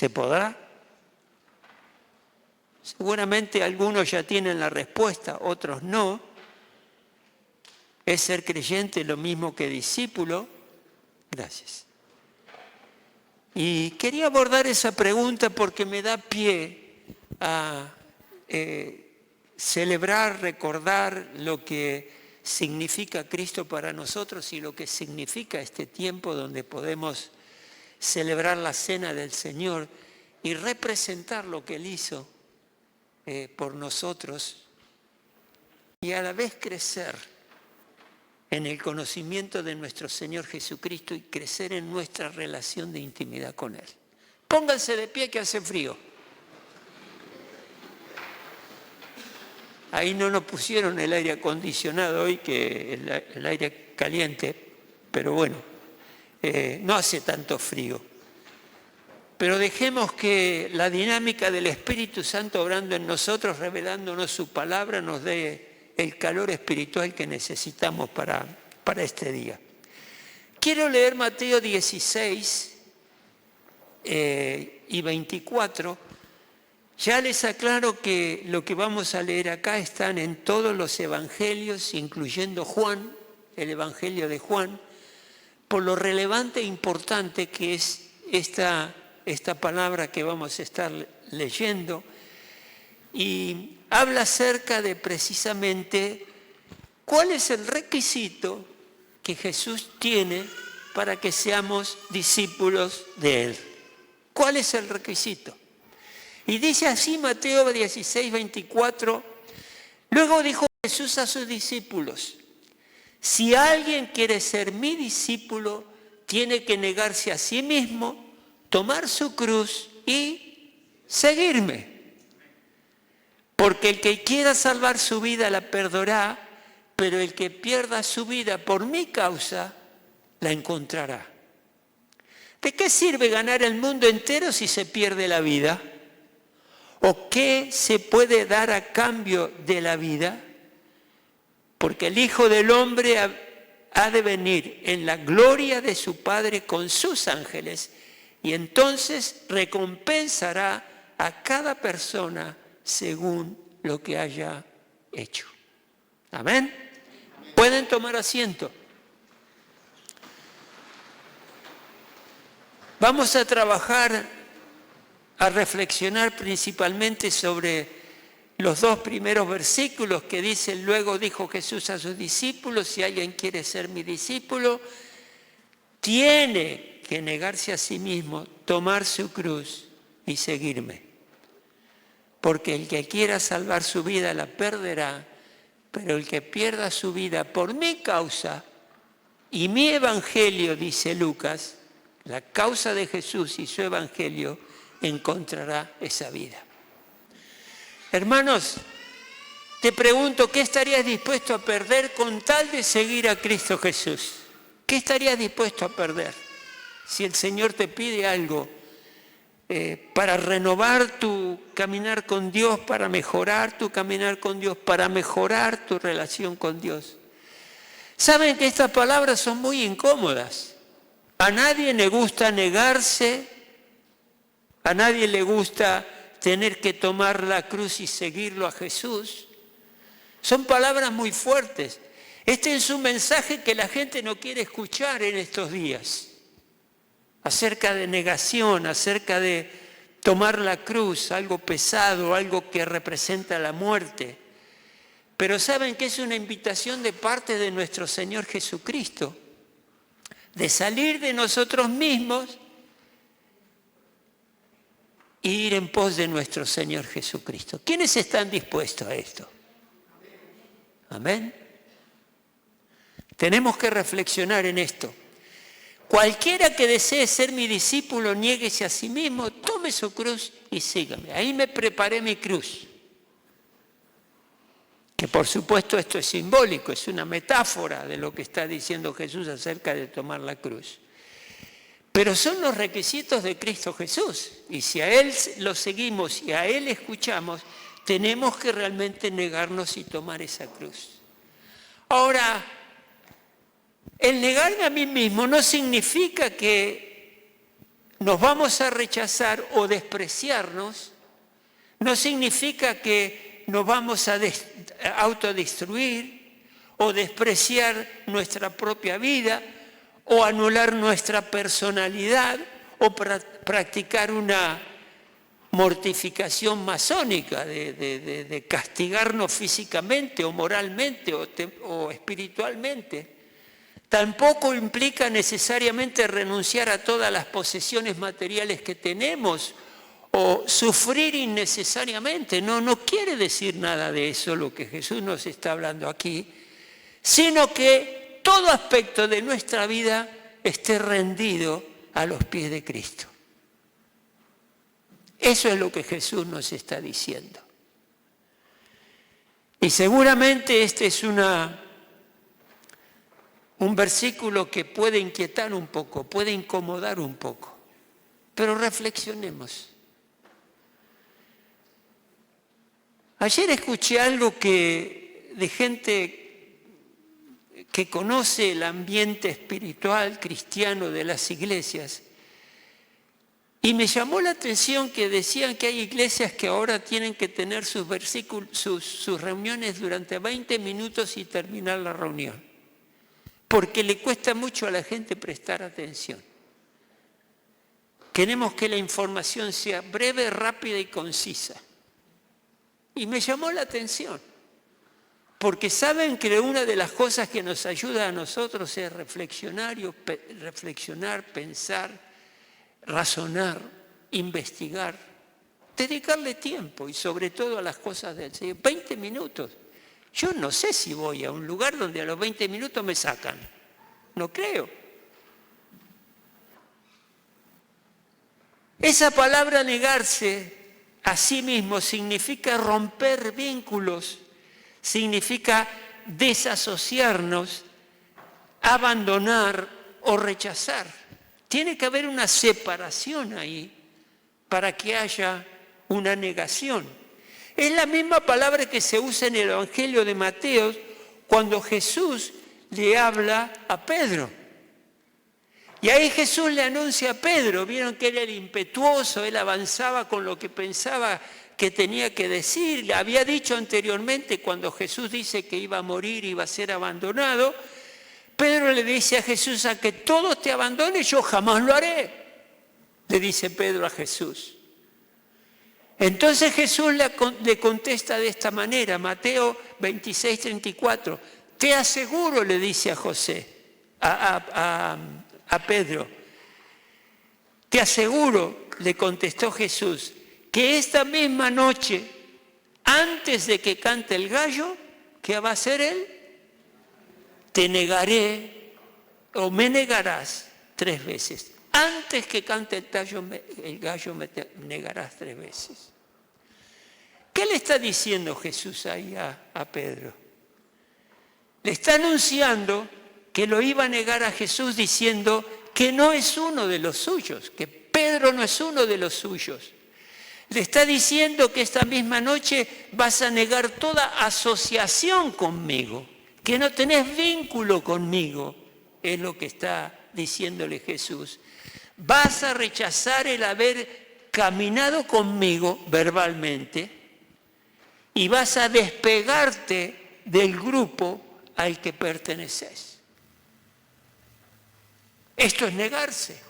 ¿Se podrá? Seguramente algunos ya tienen la respuesta, otros no. ¿Es ser creyente lo mismo que discípulo? Gracias. Y quería abordar esa pregunta porque me da pie a celebrar, recordar lo que significa Cristo para nosotros y lo que significa este tiempo donde podemos celebrar la cena del Señor y representar lo que Él hizo por nosotros y a la vez crecer en el conocimiento de nuestro Señor Jesucristo y crecer en nuestra relación de intimidad con Él. Pónganse de pie que hace frío. Ahí no nos pusieron el aire acondicionado hoy, que el aire caliente, pero bueno, no hace tanto frío. Pero dejemos que la dinámica del Espíritu Santo obrando en nosotros, revelándonos su palabra, nos dé el calor espiritual que necesitamos para este día. Quiero leer Mateo 16 y 24. Ya les aclaro que lo que vamos a leer acá están en todos los evangelios, incluyendo Juan, el evangelio de Juan, por lo relevante e importante que es esta palabra que vamos a estar leyendo. Y habla acerca de precisamente cuál es el requisito que Jesús tiene para que seamos discípulos de Él. ¿Cuál es el requisito? Y dice así Mateo 16, 24, luego dijo Jesús a sus discípulos, si alguien quiere ser mi discípulo, tiene que negarse a sí mismo, tomar su cruz y seguirme. Porque el que quiera salvar su vida la perderá, pero el que pierda su vida por mi causa la encontrará. ¿De qué sirve ganar el mundo entero si se pierde la vida? ¿O qué se puede dar a cambio de la vida? Porque el Hijo del Hombre ha de venir en la gloria de su Padre con sus ángeles y entonces recompensará a cada persona según lo que haya hecho. ¿Amén? Pueden tomar asiento. Vamos a trabajar, a reflexionar principalmente sobre los dos primeros versículos que dicen, luego dijo Jesús a sus discípulos, si alguien quiere ser mi discípulo, tiene que negarse a sí mismo, tomar su cruz y seguirme. Porque el que quiera salvar su vida la perderá, pero el que pierda su vida por mi causa y mi evangelio, dice Lucas, la causa de Jesús y su evangelio, encontrará esa vida. Hermanos, te pregunto, ¿qué estarías dispuesto a perder con tal de seguir a Cristo Jesús? ¿Qué estarías dispuesto a perder si el Señor te pide algo para renovar tu caminar con Dios, para mejorar tu caminar con Dios, para mejorar tu relación con Dios? Saben que estas palabras son muy incómodas. A nadie le gusta negarse, a nadie le gusta tener que tomar la cruz y seguirlo a Jesús. Son palabras muy fuertes. Este es un mensaje que la gente no quiere escuchar en estos días. Acerca de negación, acerca de tomar la cruz, algo pesado, algo que representa la muerte. Pero saben que es una invitación de parte de nuestro Señor Jesucristo, de salir de nosotros mismos e ir en pos de nuestro Señor Jesucristo. ¿Quiénes están dispuestos a esto? Amén. Tenemos que reflexionar en esto. Cualquiera que desee ser mi discípulo, niéguese a sí mismo, tome su cruz y sígame. Ahí me preparé mi cruz. Que por supuesto esto es simbólico, es una metáfora de lo que está diciendo Jesús acerca de tomar la cruz. Pero son los requisitos de Cristo Jesús. Y si a Él lo seguimos y a Él escuchamos, tenemos que realmente negarnos y tomar esa cruz. Ahora, el negarme a mí mismo no significa que nos vamos a rechazar o despreciarnos, no significa que nos vamos a autodestruir o despreciar nuestra propia vida o anular nuestra personalidad o practicar una mortificación masónica de castigarnos físicamente o moralmente o espiritualmente. Tampoco implica necesariamente renunciar a todas las posesiones materiales que tenemos o sufrir innecesariamente. No quiere decir nada de eso lo que Jesús nos está hablando aquí, sino que todo aspecto de nuestra vida esté rendido a los pies de Cristo. Eso es lo que Jesús nos está diciendo. Y seguramente este es un versículo que puede inquietar un poco, puede incomodar un poco, pero reflexionemos. Ayer escuché algo de gente que conoce el ambiente espiritual cristiano de las iglesias y me llamó la atención que decían que hay iglesias que ahora tienen que tener sus reuniones durante 20 minutos y terminar la reunión, porque le cuesta mucho a la gente prestar atención. Queremos que la información sea breve, rápida y concisa. Y me llamó la atención, porque saben que una de las cosas que nos ayuda a nosotros es reflexionar, pensar, razonar, investigar, dedicarle tiempo y sobre todo a las cosas del Señor. 20 minutos. Yo no sé si voy a un lugar donde a los 20 minutos me sacan. No creo. Esa palabra negarse a sí mismo significa romper vínculos, significa desasociarnos, abandonar o rechazar. Tiene que haber una separación ahí para que haya una negación. Es la misma palabra que se usa en el Evangelio de Mateo cuando Jesús le habla a Pedro. Y ahí Jesús le anuncia a Pedro, vieron que él era impetuoso, él avanzaba con lo que pensaba que tenía que decir. Le había dicho anteriormente cuando Jesús dice que iba a morir, iba a ser abandonado. Pedro le dice a Jesús, a que todos te abandonen, yo jamás lo haré, le dice Pedro a Jesús. Entonces Jesús le contesta de esta manera, Mateo 26:34, te aseguro, le dice a Pedro, te aseguro, le contestó Jesús, que esta misma noche, antes de que cante el gallo, ¿qué va a hacer él? Te negaré o me negarás 3 veces. Antes que cante el gallo me negarás 3 veces. ¿Qué le está diciendo Jesús ahí a Pedro? Le está anunciando que lo iba a negar a Jesús diciendo que no es uno de los suyos, que Pedro no es uno de los suyos. Le está diciendo que esta misma noche vas a negar toda asociación conmigo, que no tenés vínculo conmigo, es lo que está diciéndole Jesús. Vas a rechazar el haber caminado conmigo verbalmente y vas a despegarte del grupo al que perteneces. Esto es negarse.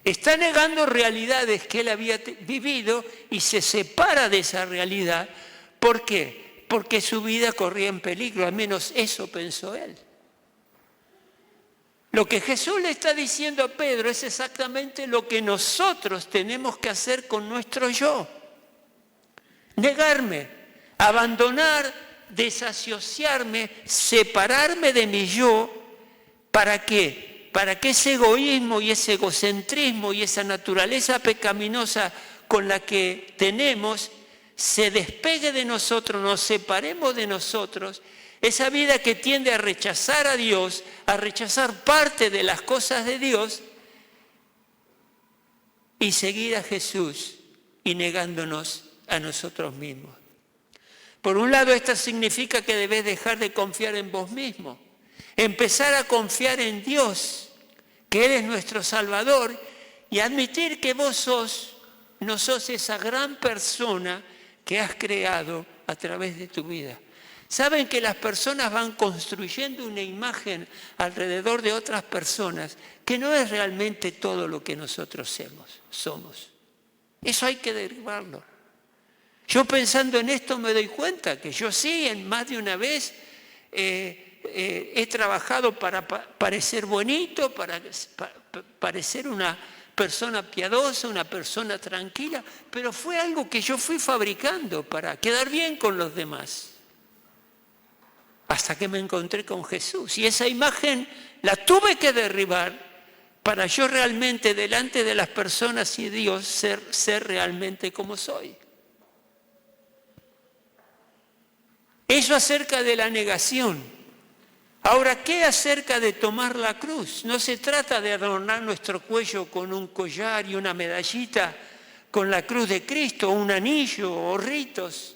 Está negando realidades que él había vivido y se separa de esa realidad. ¿Por qué? Porque su vida corría en peligro, al menos eso pensó él. Lo que Jesús le está diciendo a Pedro es exactamente lo que nosotros tenemos que hacer con nuestro yo. Negarme, abandonar, desasociarme, separarme de mi yo. ¿Para qué? Para que ese egoísmo y ese egocentrismo y esa naturaleza pecaminosa con la que tenemos se despegue de nosotros, nos separemos de nosotros, esa vida que tiende a rechazar a Dios, a rechazar parte de las cosas de Dios y seguir a Jesús y negándonos a nosotros mismos. Por un lado, esto significa que debes dejar de confiar en vos mismo, empezar a confiar en Dios, que Él es nuestro Salvador y admitir que vos no sos esa gran persona que has creado a través de tu vida. Saben que las personas van construyendo una imagen alrededor de otras personas que no es realmente todo lo que nosotros somos. Eso hay que derribarlo. Yo pensando en esto me doy cuenta que yo sí, en más de una vez, he trabajado para parecer bonito, para parecer una persona piadosa, una persona tranquila, pero fue algo que yo fui fabricando para quedar bien con los demás. Hasta que me encontré con Jesús. Y esa imagen la tuve que derribar para yo realmente delante de las personas y Dios ser realmente como soy. Eso acerca de la negación. Ahora, ¿qué acerca de tomar la cruz? No se trata de adornar nuestro cuello con un collar y una medallita con la cruz de Cristo, un anillo o ritos,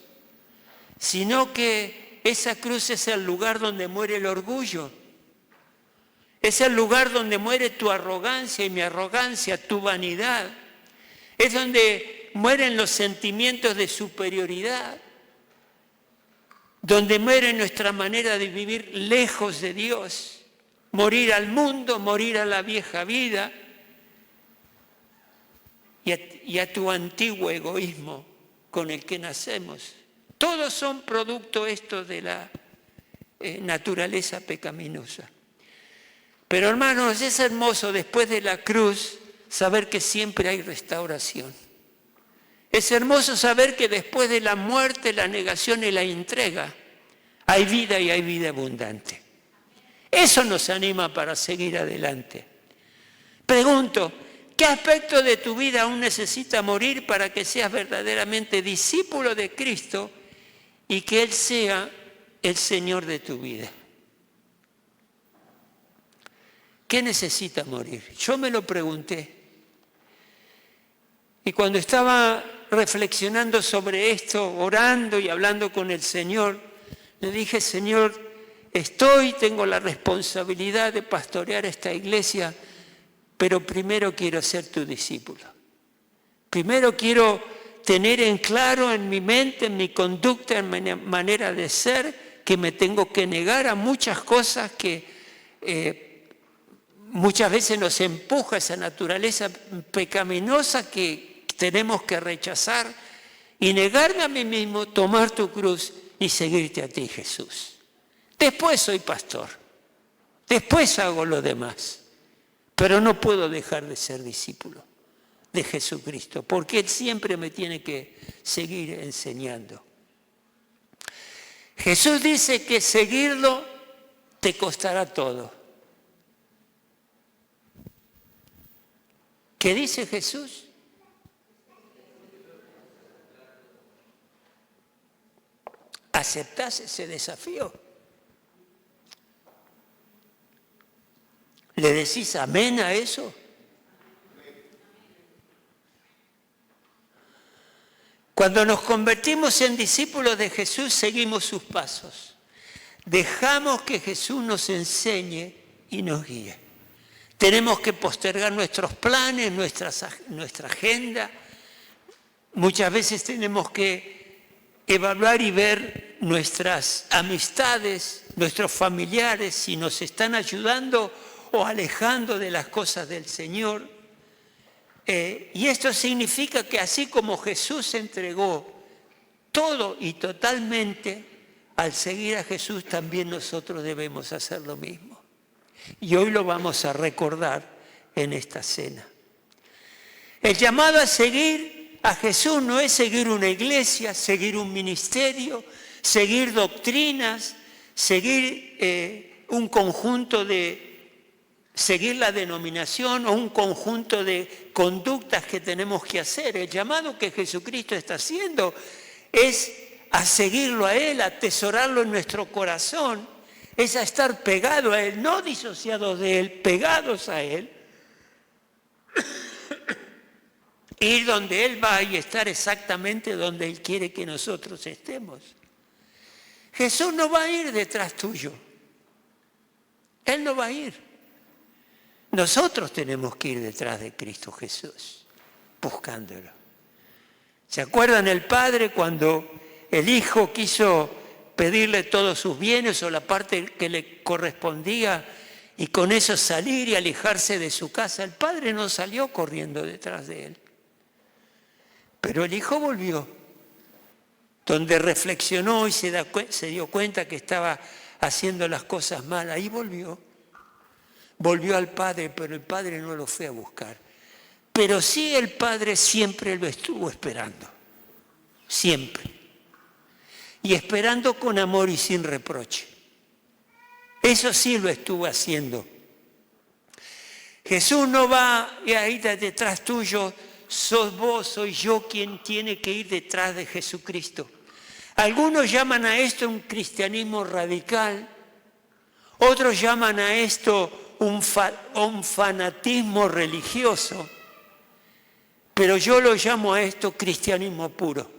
sino que esa cruz es el lugar donde muere el orgullo. Es el lugar donde muere tu arrogancia y mi arrogancia, tu vanidad. Es donde mueren los sentimientos de superioridad. Donde muere nuestra manera de vivir lejos de Dios. Morir al mundo, morir a la vieja vida y a tu antiguo egoísmo con el que nacemos. Todos son producto estos de la naturaleza pecaminosa. Pero hermanos, es hermoso después de la cruz saber que siempre hay restauración. Es hermoso saber que después de la muerte, la negación y la entrega, hay vida y hay vida abundante. Eso nos anima para seguir adelante. Pregunto, ¿qué aspecto de tu vida aún necesita morir para que seas verdaderamente discípulo de Cristo y que Él sea el Señor de tu vida? ¿Qué necesita morir? Yo me lo pregunté. Y cuando estaba reflexionando sobre esto, orando y hablando con el Señor, le dije, Señor, tengo la responsabilidad de pastorear esta iglesia, pero primero quiero ser tu discípulo. Primero quiero tener en claro en mi mente, en mi conducta, en mi manera de ser, que me tengo que negar a muchas cosas que muchas veces nos empuja esa naturaleza pecaminosa que tenemos que rechazar y negarme a mí mismo, tomar tu cruz y seguirte a ti, Jesús. Después soy pastor, después hago lo demás, pero no puedo dejar de ser discípulo de Jesucristo, porque Él siempre me tiene que seguir enseñando. Jesús dice que seguirlo te costará todo. ¿Qué dice Jesús? ¿Aceptás ese desafío? ¿Le decís amén a eso? Cuando nos convertimos en discípulos de Jesús, seguimos sus pasos. Dejamos que Jesús nos enseñe y nos guíe. Tenemos que postergar nuestros planes, nuestra agenda. Muchas veces tenemos que evaluar y ver nuestras amistades, nuestros familiares, si nos están ayudando o alejando de las cosas del Señor. Y esto significa que así como Jesús se entregó todo y totalmente, al seguir a Jesús también nosotros debemos hacer lo mismo. Y hoy lo vamos a recordar en esta cena. El llamado a seguir a Jesús no es seguir una iglesia, seguir un ministerio, seguir doctrinas, seguir un conjunto seguir la denominación o un conjunto de conductas que tenemos que hacer. El llamado que Jesucristo está haciendo es a seguirlo a Él, a atesorarlo en nuestro corazón, es a estar pegado a Él, no disociados de Él, pegados a Él. Ir donde Él va y estar exactamente donde Él quiere que nosotros estemos. Jesús no va a ir detrás tuyo. Él no va a ir. Nosotros tenemos que ir detrás de Cristo Jesús, buscándolo. ¿Se acuerdan el padre cuando el hijo quiso pedirle todos sus bienes o la parte que le correspondía y con eso salir y alejarse de su casa? El padre no salió corriendo detrás de él. Pero el hijo volvió, donde reflexionó y se dio cuenta que estaba haciendo las cosas mal. Ahí volvió. Volvió al padre, pero el padre no lo fue a buscar. Pero sí el padre siempre lo estuvo esperando. Siempre. Y esperando con amor y sin reproche. Eso sí lo estuvo haciendo. Jesús no va a ir detrás tuyo. Sos vos, soy yo quien tiene que ir detrás de Jesucristo. Algunos llaman a esto un cristianismo radical. Otros llaman a esto un fanatismo religioso. Pero yo lo llamo a esto cristianismo puro.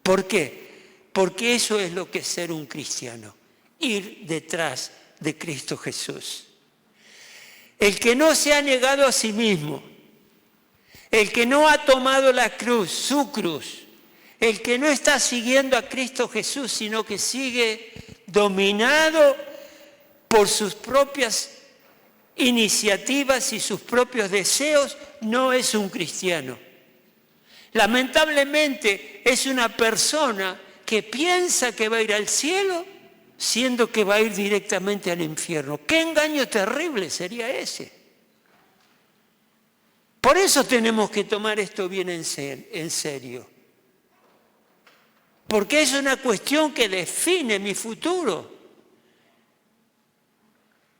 ¿Por qué? Porque eso es lo que es ser un cristiano. Ir detrás de Cristo Jesús. El que no se ha negado a sí mismo, el que no ha tomado la cruz, su cruz, el que no está siguiendo a Cristo Jesús, sino que sigue dominado por sus propias iniciativas y sus propios deseos, no es un cristiano. Lamentablemente es una persona que piensa que va a ir al cielo, siendo que va a ir directamente al infierno. ¡Qué engaño terrible sería ese! Por eso tenemos que tomar esto bien en serio. Porque es una cuestión que define mi futuro.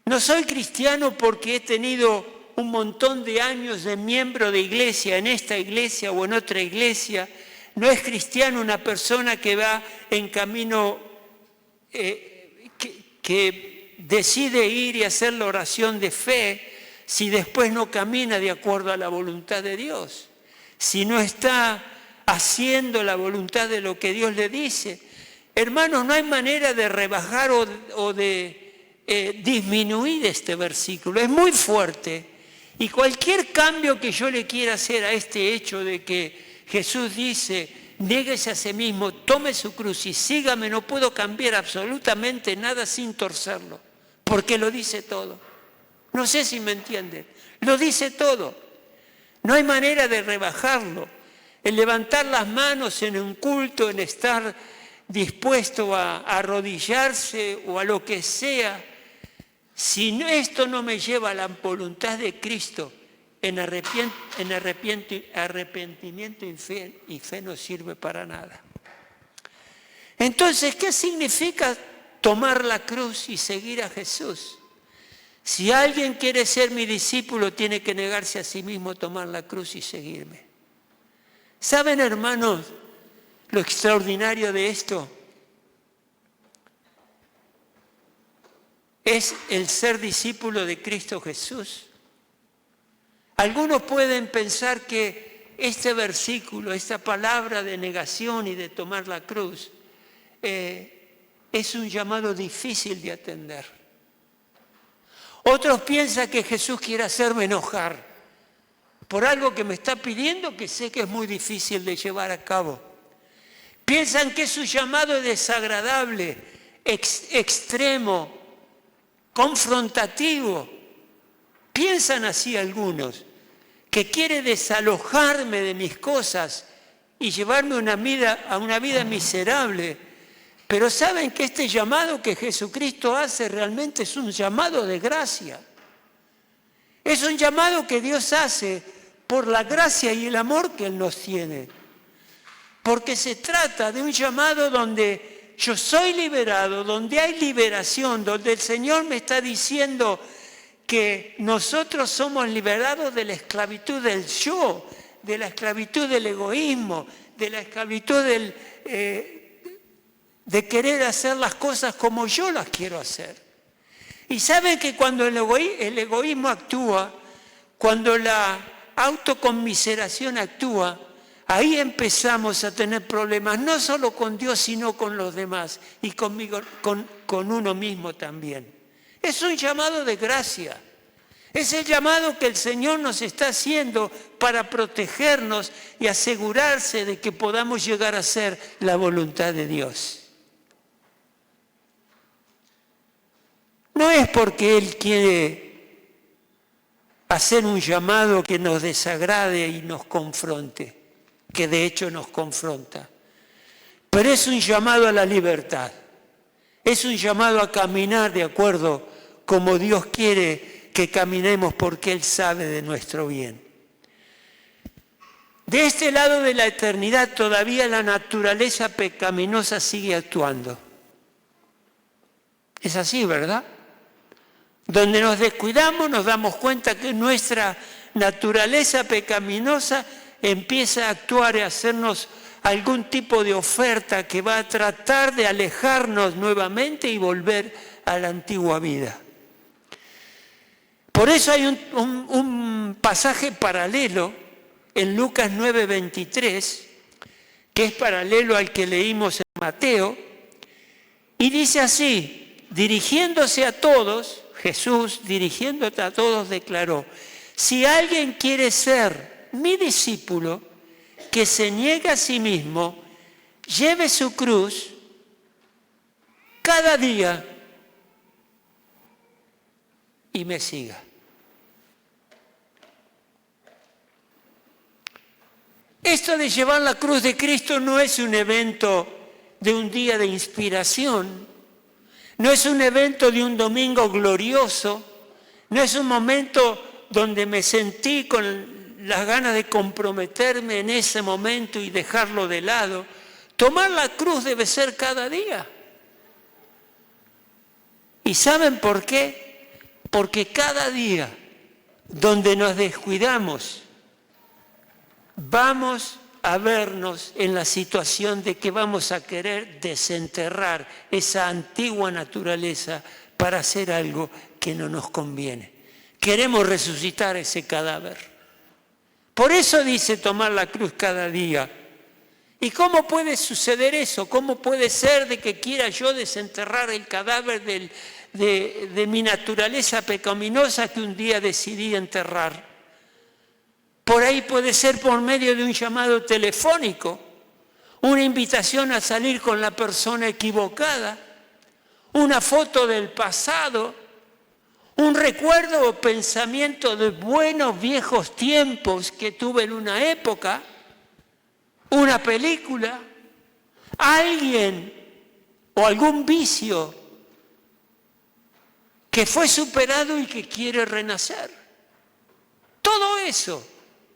No soy cristiano porque he tenido un montón de años de miembro de iglesia, en esta iglesia o en otra iglesia. No es cristiano una persona que va en camino, que decide ir y hacer la oración de fe, si después no camina de acuerdo a la voluntad de Dios, si no está haciendo la voluntad de lo que Dios le dice. Hermanos, no hay manera de rebajar o de disminuir este versículo, es muy fuerte. Y cualquier cambio que yo le quiera hacer a este hecho de que Jesús dice, néguese a sí mismo, tome su cruz y sígame, no puedo cambiar absolutamente nada sin torcerlo, porque lo dice todo. No sé si me entienden. Lo dice todo. No hay manera de rebajarlo. El levantar las manos en un culto, en estar dispuesto a arrodillarse o a lo que sea, si esto no me lleva a la voluntad de Cristo, en arrepentimiento y fe no sirve para nada. Entonces, ¿qué significa tomar la cruz y seguir a Jesús? Si alguien quiere ser mi discípulo, tiene que negarse a sí mismo, tomar la cruz y seguirme. ¿Saben, hermanos, lo extraordinario de esto? Es el ser discípulo de Cristo Jesús. Algunos pueden pensar que este versículo, esta palabra de negación y de tomar la cruz, es un llamado difícil de atender. Otros piensan que Jesús quiere hacerme enojar por algo que me está pidiendo que sé que es muy difícil de llevar a cabo. Piensan que su llamado es desagradable, extremo, confrontativo. Piensan así algunos, que quiere desalojarme de mis cosas y llevarme a una vida miserable. Pero saben que este llamado que Jesucristo hace realmente es un llamado de gracia. Es un llamado que Dios hace por la gracia y el amor que Él nos tiene. Porque se trata de un llamado donde yo soy liberado, donde hay liberación, donde el Señor me está diciendo que nosotros somos liberados de la esclavitud del yo, de la esclavitud del egoísmo, de la esclavitud de querer hacer las cosas como yo las quiero hacer. Y saben que cuando el egoísmo actúa, cuando la autoconmiseración actúa, ahí empezamos a tener problemas, no solo con Dios, sino con los demás y conmigo, con uno mismo también. Es un llamado de gracia, Es el llamado que el Señor nos está haciendo para protegernos y asegurarse de que podamos llegar a hacer la voluntad de Dios. No es porque Él quiere hacer un llamado que nos desagrade y nos confronte, que de hecho nos confronta, pero es un llamado a la libertad, es un llamado a caminar de acuerdo como Dios quiere que caminemos porque Él sabe de nuestro bien. De este lado de la eternidad todavía la naturaleza pecaminosa sigue actuando. Es así, ¿verdad? Donde nos descuidamos nos damos cuenta que nuestra naturaleza pecaminosa empieza a actuar y a hacernos algún tipo de oferta que va a tratar de alejarnos nuevamente y volver a la antigua vida. Por eso hay un pasaje paralelo en Lucas 9:23, que es paralelo al que leímos en Mateo, y dice así, dirigiéndose a todos, Jesús dirigiéndose a todos declaró, si alguien quiere ser mi discípulo, que se niegue a sí mismo, lleve su cruz cada día y me siga. Esto de llevar la cruz de Cristo no es un evento de un día de inspiración, no es un evento de un domingo glorioso, no es un momento donde me sentí con las ganas de comprometerme en ese momento y dejarlo de lado. Tomar la cruz debe ser cada día. ¿Y saben por qué? Porque cada día donde nos descuidamos, vamos a vernos en la situación de que vamos a querer desenterrar esa antigua naturaleza para hacer algo que no nos conviene. Queremos resucitar ese cadáver. Por eso dice tomar la cruz cada día. ¿Y cómo puede suceder eso? ¿Cómo puede ser de que quiera yo desenterrar el cadáver de mi naturaleza pecaminosa que un día decidí enterrar? Por ahí puede ser por medio de un llamado telefónico, una invitación a salir con la persona equivocada, una foto del pasado, un recuerdo o pensamiento de buenos viejos tiempos que tuve en una época, una película, alguien o algún vicio que fue superado y que quiere renacer. Todo eso,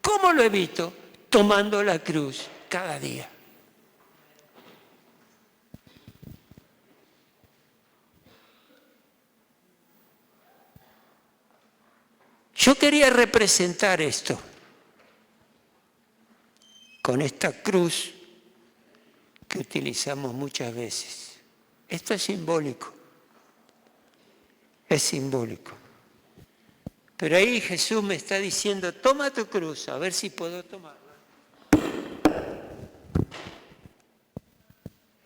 ¿cómo lo evito? Tomando la cruz cada día. Yo quería representar esto con esta cruz que utilizamos muchas veces. Esto es simbólico. Es simbólico. Pero ahí Jesús me está diciendo, toma tu cruz, a ver si puedo tomarla.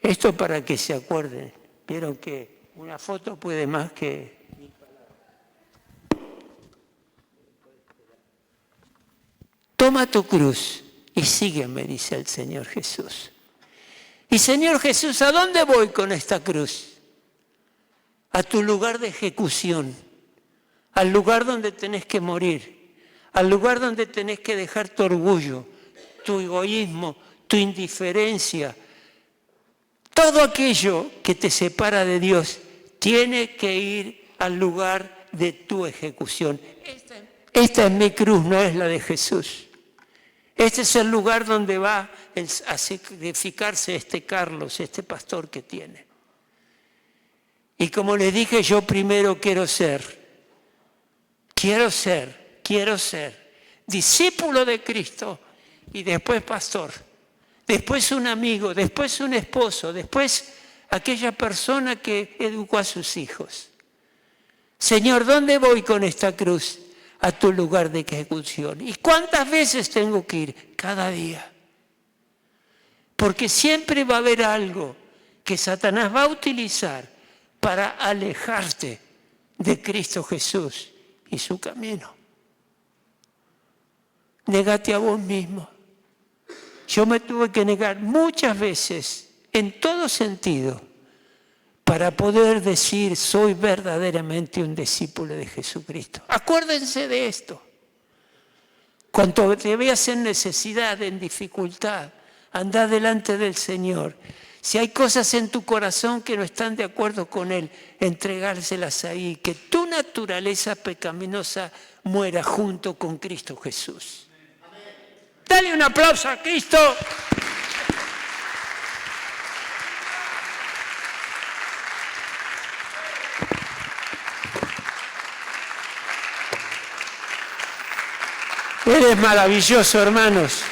Esto para que se acuerden. Vieron que una foto puede más que mil palabras. Toma tu cruz y sígueme, dice el Señor Jesús. Y Señor Jesús, ¿a dónde voy con esta cruz? A tu lugar de ejecución, al lugar donde tenés que morir, al lugar donde tenés que dejar tu orgullo, tu egoísmo, tu indiferencia. Todo aquello que te separa de Dios tiene que ir al lugar de tu ejecución. Esta es mi cruz, no es la de Jesús. Este es el lugar donde va a sacrificarse este Carlos, este pastor que tiene. Y como les dije, yo primero quiero ser discípulo de Cristo y después pastor, después un amigo, después un esposo, después aquella persona que educó a sus hijos. Señor, ¿dónde voy con esta cruz? A tu lugar de ejecución. ¿Y cuántas veces tengo que ir? Cada día. Porque siempre va a haber algo que Satanás va a utilizar para alejarte de Cristo Jesús y su camino. Negate a vos mismo. Yo me tuve que negar muchas veces, en todo sentido, para poder decir, soy verdaderamente un discípulo de Jesucristo. Acuérdense de esto. Cuando te veas en necesidad, en dificultad, anda delante del Señor. Si hay cosas en tu corazón que no están de acuerdo con Él, entregárselas ahí. Que tu naturaleza pecaminosa muera junto con Cristo Jesús. Dale un aplauso a Cristo. Él es maravilloso, hermanos.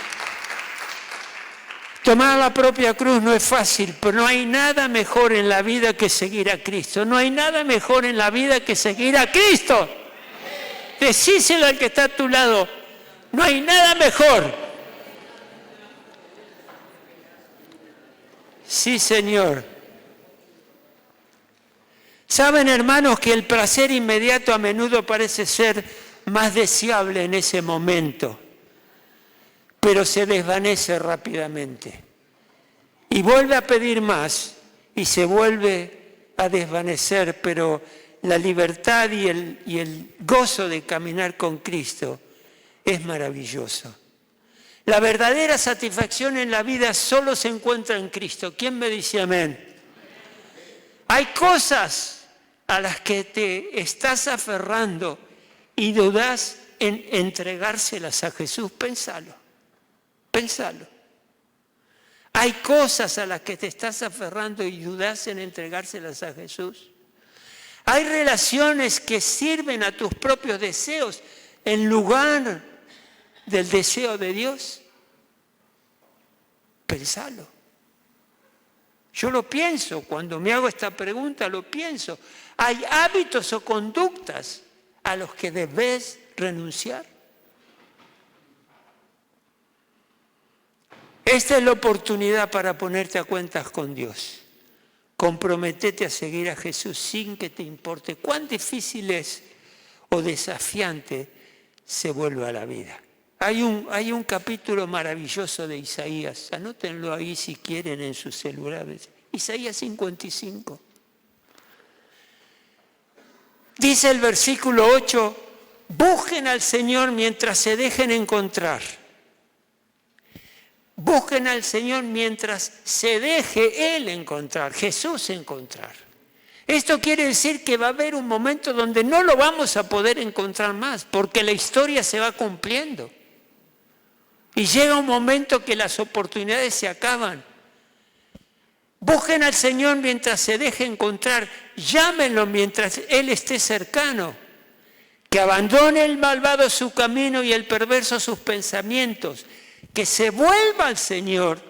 Tomar la propia cruz no es fácil, pero no hay nada mejor en la vida que seguir a Cristo. No hay nada mejor en la vida que seguir a Cristo. Decíselo al que está a tu lado. No hay nada mejor. Sí, Señor. Saben, hermanos, que el placer inmediato a menudo parece ser más deseable en ese momento, pero se desvanece rápidamente. Y vuelve a pedir más y se vuelve a desvanecer, pero la libertad y el gozo de caminar con Cristo es maravilloso. La verdadera satisfacción en la vida solo se encuentra en Cristo. ¿Quién me dice amén? Hay cosas a las que te estás aferrando y dudas en entregárselas a Jesús. Pénsalo. Hay cosas a las que te estás aferrando y dudas en entregárselas a Jesús. Hay relaciones que sirven a tus propios deseos en lugar del deseo de Dios. Pensalo. Yo lo pienso, cuando me hago esta pregunta lo pienso. Hay hábitos o conductas a los que debes renunciar. Esta es la oportunidad para ponerte a cuentas con Dios. Comprométete a seguir a Jesús sin que te importe cuán difícil es o desafiante se vuelva la vida. Hay un capítulo maravilloso de Isaías, anótenlo ahí si quieren en sus celulares. Isaías 55. Dice el versículo 8, busquen al Señor mientras se dejen encontrar. Busquen al Señor mientras se deje Él encontrar, Jesús encontrar. Esto quiere decir que va a haber un momento donde no lo vamos a poder encontrar más, porque la historia se va cumpliendo. Y llega un momento que las oportunidades se acaban. Busquen al Señor mientras se deje encontrar, llámenlo mientras Él esté cercano. Que abandone el malvado su camino y el perverso sus pensamientos. Que se vuelva al Señor,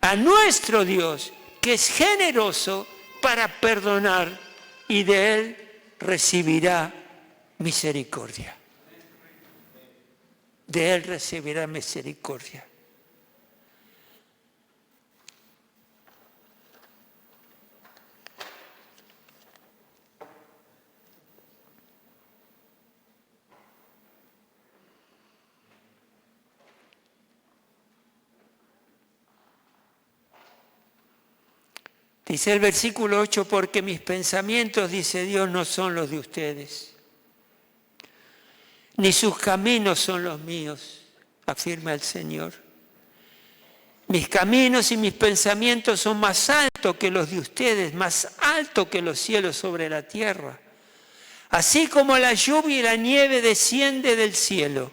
a nuestro Dios, que es generoso para perdonar y de Él recibirá misericordia. De Él recibirá misericordia. Dice el versículo 8, porque mis pensamientos, dice Dios, no son los de ustedes, ni sus caminos son los míos, afirma el Señor. Mis caminos y mis pensamientos son más altos que los de ustedes, más altos que los cielos sobre la tierra. Así como la lluvia y la nieve desciende del cielo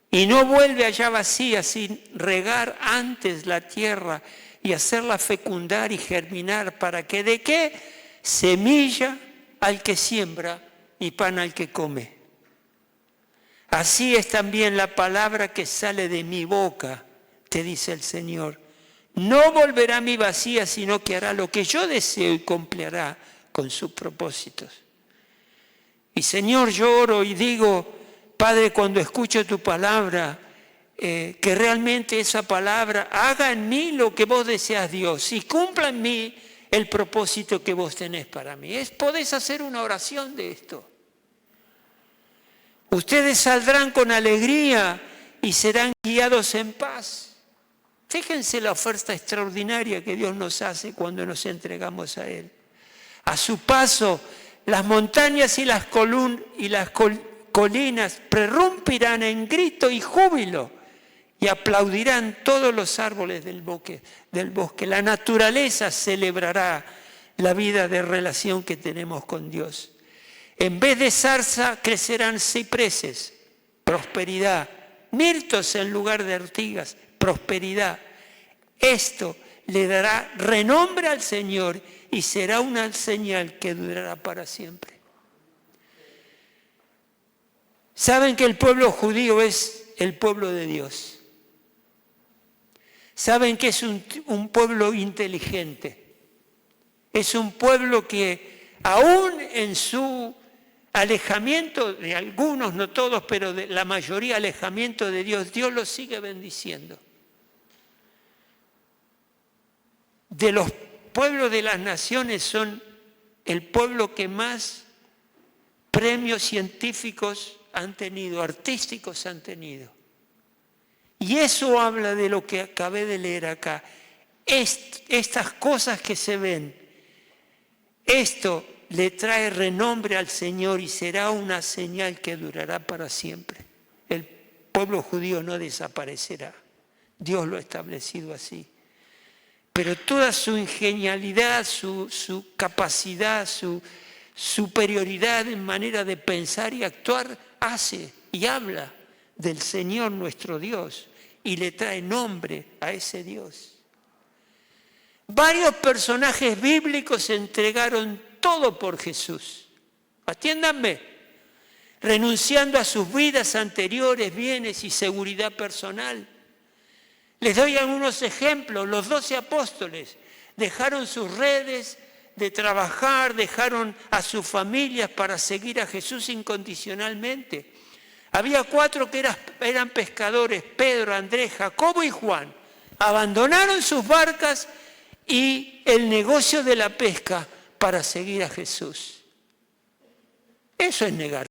y no vuelve allá vacía sin regar antes la tierra y hacerla fecundar y germinar para que dé ¿qué? Semilla al que siembra y pan al que come. Así es también la palabra que sale de mi boca, te dice el Señor. No volverá a mí vacía, sino que hará lo que yo deseo y cumplirá con sus propósitos. Y Señor, yo oro y digo, Padre, cuando escucho tu palabra, que realmente esa palabra haga en mí lo que vos deseas, Dios, y cumpla en mí el propósito que vos tenés para mí. Podés hacer una oración de esto. Ustedes saldrán con alegría y serán guiados en paz. Fíjense la oferta extraordinaria que Dios nos hace cuando nos entregamos a Él. A su paso, las montañas y las colinas prorrumpirán en grito y júbilo y aplaudirán todos los árboles del bosque. La naturaleza celebrará la vida de relación que tenemos con Dios. En vez de zarza crecerán cipreses, prosperidad. Mirtos en lugar de ortigas, prosperidad. Esto le dará renombre al Señor y será una señal que durará para siempre. ¿Saben que el pueblo judío es el pueblo de Dios? ¿Saben que es un pueblo inteligente? Es un pueblo que aún en su alejamiento de algunos, no todos, pero de la mayoría alejamiento de Dios, Dios los sigue bendiciendo. De los pueblos de las naciones son el pueblo que más premios científicos han tenido, artísticos han tenido. Y eso habla de lo que acabé de leer acá. Estas cosas que se ven, esto le trae renombre al Señor y será una señal que durará para siempre. El pueblo judío no desaparecerá. Dios lo ha establecido así. Pero toda su ingenialidad, su capacidad, su superioridad en manera de pensar y actuar, hace y habla del Señor nuestro Dios y le trae nombre a ese Dios. Varios personajes bíblicos entregaron todo por Jesús. Atiéndanme, renunciando a sus vidas anteriores, bienes y seguridad personal. Les doy algunos ejemplos. Los 12 apóstoles dejaron sus redes de trabajar, dejaron a sus familias para seguir a Jesús incondicionalmente. Había 4 que eran pescadores, Pedro, Andrés, Jacobo y Juan. Abandonaron sus barcas y el negocio de la pesca para seguir a Jesús. Eso es negarse.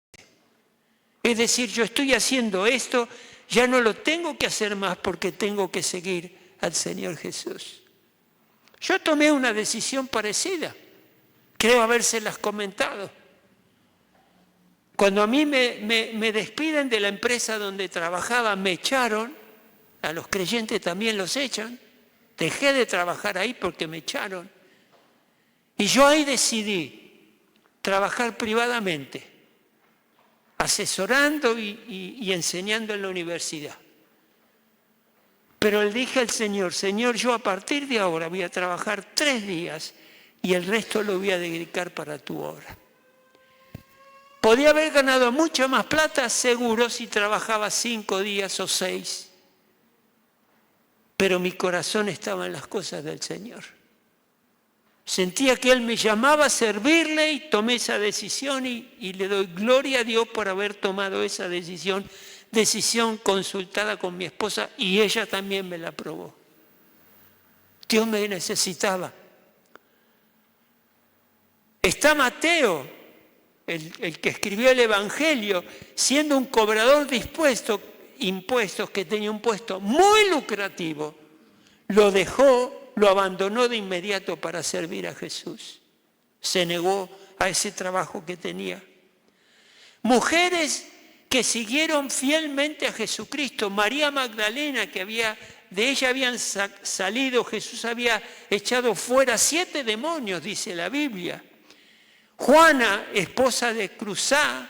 Es decir, yo estoy haciendo esto, ya no lo tengo que hacer más porque tengo que seguir al Señor Jesús. Yo tomé una decisión parecida, creo habérselas comentado. Cuando a mí me despiden de la empresa donde trabajaba, me echaron, a los creyentes también los echan, dejé de trabajar ahí porque me echaron. Y yo ahí decidí trabajar privadamente, asesorando y enseñando en la universidad. Pero le dije al Señor, Señor, yo a partir de ahora voy a trabajar 3 días y el resto lo voy a dedicar para tu obra. Podía haber ganado mucha más plata, seguro, si trabajaba 5 días o 6. Pero mi corazón estaba en las cosas del Señor. Sentía que Él me llamaba a servirle y tomé esa decisión y le doy gloria a Dios por haber tomado esa decisión consultada con mi esposa y ella también me la aprobó. Dios me necesitaba. Está Mateo, el que escribió el Evangelio, siendo un cobrador de impuestos que tenía un puesto muy lucrativo, lo dejó, lo abandonó de inmediato para servir a Jesús. Se negó a ese trabajo que tenía. Mujeres que siguieron fielmente a Jesucristo. María Magdalena, de ella habían salido, Jesús había echado fuera 7 demonios, dice la Biblia. Juana, esposa de Cruzá,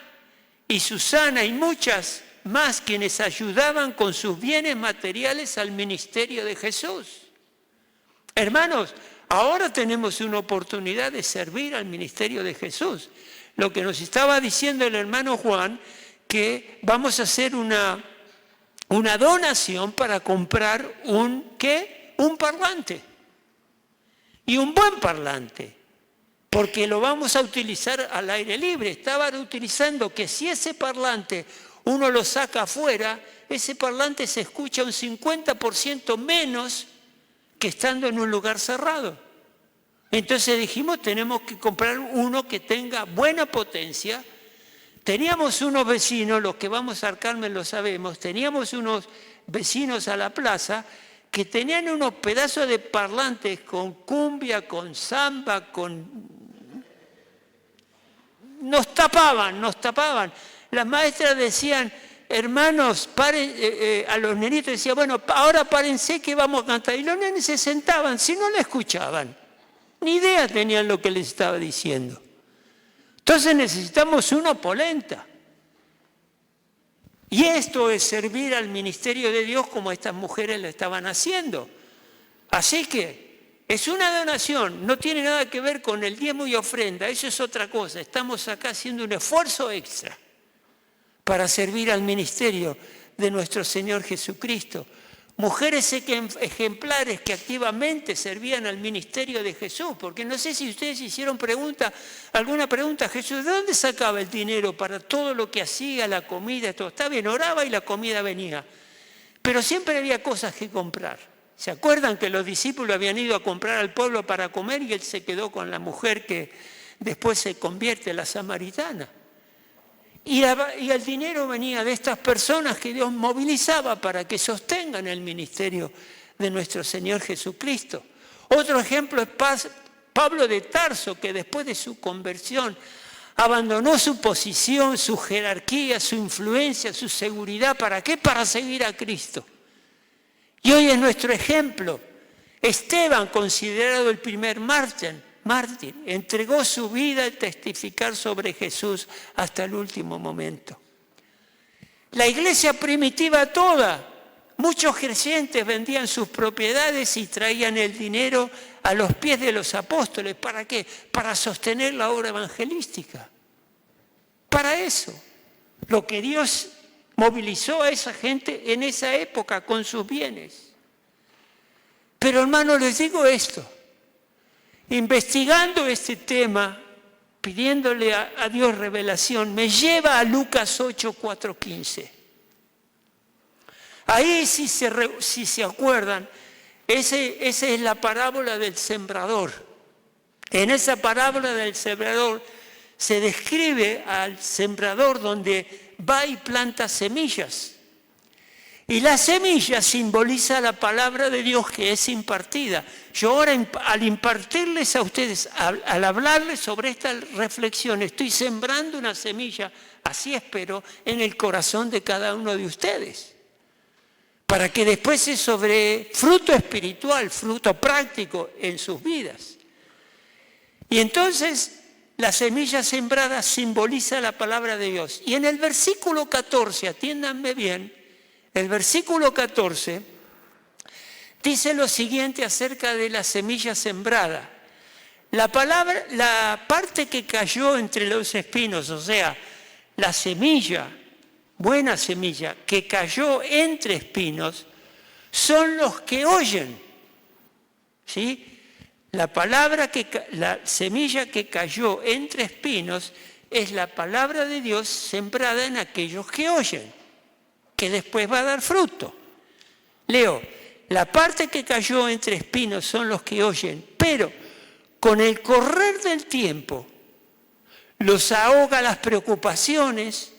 y Susana y muchas más quienes ayudaban con sus bienes materiales al ministerio de Jesús. Hermanos, ahora tenemos una oportunidad de servir al ministerio de Jesús. Lo que nos estaba diciendo el hermano Juan, que vamos a hacer una donación para comprar un parlante. Y un buen parlante, porque lo vamos a utilizar al aire libre. Estaban utilizando que si ese parlante uno lo saca afuera, ese parlante se escucha un 50% menos que estando en un lugar cerrado. Entonces dijimos, tenemos que comprar uno que tenga buena potencia, Teníamos unos vecinos, los que vamos al Carmen lo sabemos, teníamos unos vecinos a la plaza que tenían unos pedazos de parlantes con cumbia, con samba, Nos tapaban. Las maestras decían, hermanos, paren, a los nenitos decían, bueno, ahora párense que vamos a cantar. Y los nenes se sentaban, si no la escuchaban. Ni idea tenían lo que les estaba diciendo. Entonces necesitamos una polenta. Y esto es servir al ministerio de Dios como estas mujeres lo estaban haciendo. Así que es una donación, no tiene nada que ver con el diezmo y ofrenda, eso es otra cosa. Estamos acá haciendo un esfuerzo extra para servir al ministerio de nuestro Señor Jesucristo. Mujeres ejemplares que activamente servían al ministerio de Jesús, porque no sé si ustedes hicieron alguna pregunta a Jesús, ¿de dónde sacaba el dinero para todo lo que hacía, la comida, todo? Está bien, oraba y la comida venía, pero siempre había cosas que comprar. ¿Se acuerdan que los discípulos habían ido a comprar al pueblo para comer y él se quedó con la mujer que después se convierte en la samaritana? Y el dinero venía de estas personas que Dios movilizaba para que sostengan el ministerio de nuestro Señor Jesucristo. Otro ejemplo es Pablo de Tarso, que después de su conversión abandonó su posición, su jerarquía, su influencia, su seguridad. ¿Para qué? Para seguir a Cristo. Y hoy es nuestro ejemplo. Esteban, considerado el primer mártir, entregó su vida a testificar sobre Jesús hasta el último momento. La iglesia primitiva toda, muchos creyentes vendían sus propiedades y traían el dinero a los pies de los apóstoles. ¿Para qué? Para sostener la obra evangelística. Para eso, lo que Dios movilizó a esa gente en esa época con sus bienes. Pero hermanos, les digo esto. Investigando este tema, pidiéndole a Dios revelación, me lleva a Lucas 8, 4, 15. Ahí, si se acuerdan, esa es la parábola del sembrador. En esa parábola del sembrador se describe al sembrador donde va y planta semillas. Y la semilla simboliza la palabra de Dios que es impartida. Yo ahora, al impartirles a ustedes, al hablarles sobre esta reflexión, estoy sembrando una semilla, así espero, en el corazón de cada uno de ustedes. Para que después se sobre fruto espiritual, fruto práctico en sus vidas. Y entonces, la semilla sembrada simboliza la palabra de Dios. Y en el versículo 14, atiéndanme bien, el versículo 14 dice lo siguiente acerca de la semilla sembrada. La parte que cayó entre los espinos, o sea, la semilla, buena semilla, que cayó entre espinos, son los que oyen. ¿Sí? La semilla que cayó entre espinos es la palabra de Dios sembrada en aquellos que oyen, que después va a dar fruto. Leo, la parte que cayó entre espinos son los que oyen, pero con el correr del tiempo los ahoga las preocupaciones,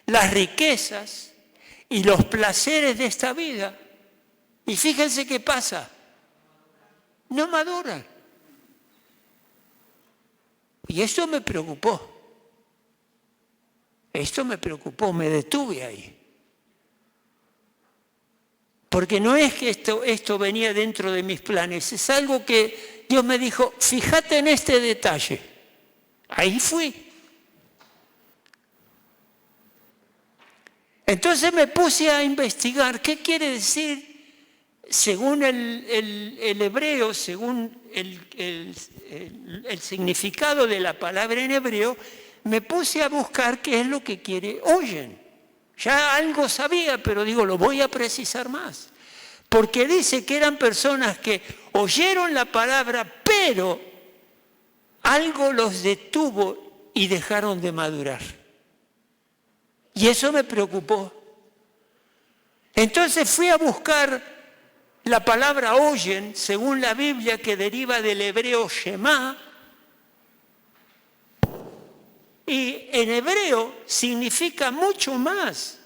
las riquezas y los placeres de esta vida. Y fíjense qué pasa, no maduran. Y esto me preocupó, me detuve ahí. Porque no es que esto venía dentro de mis planes, es algo que Dios me dijo, fíjate en este detalle. Ahí fui. Entonces me puse a investigar qué quiere decir, según el hebreo, según el significado de la palabra en hebreo, me puse a buscar qué es lo que quiere oyen. Ya algo sabía, pero digo, lo voy a precisar más. Porque dice que eran personas que oyeron la palabra, pero algo los detuvo y dejaron de madurar. Y eso me preocupó. Entonces fui a buscar la palabra oyen, según la Biblia, que deriva del hebreo Shema, Y en hebreo significa mucho más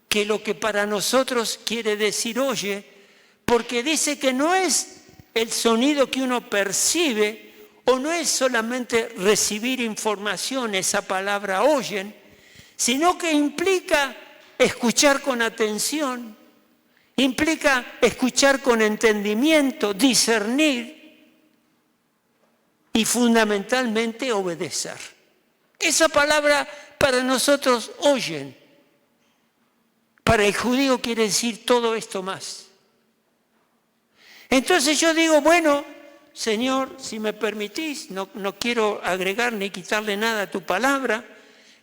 que lo que para nosotros quiere decir oye, porque dice que no es el sonido que uno percibe o no es solamente recibir información, esa palabra oyen, sino que implica escuchar con atención, implica escuchar con entendimiento, discernir y fundamentalmente obedecer. Esa palabra para nosotros oyen. Para el judío quiere decir todo esto más. Entonces yo digo, bueno, Señor, si me permitís, no quiero agregar ni quitarle nada a tu palabra,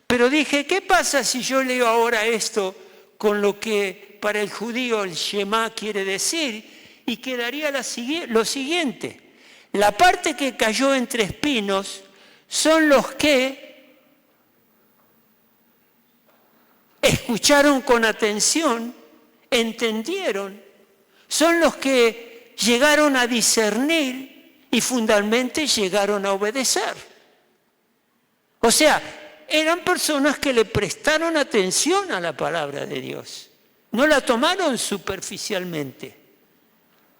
pero dije, ¿qué pasa si yo leo ahora esto con lo que para el judío el Shema quiere decir? Y quedaría lo siguiente. La parte que cayó entre espinos son los que escucharon con atención, entendieron, son los que llegaron a discernir y fundamentalmente llegaron a obedecer. O sea, eran personas que le prestaron atención a la palabra de Dios, no la tomaron superficialmente,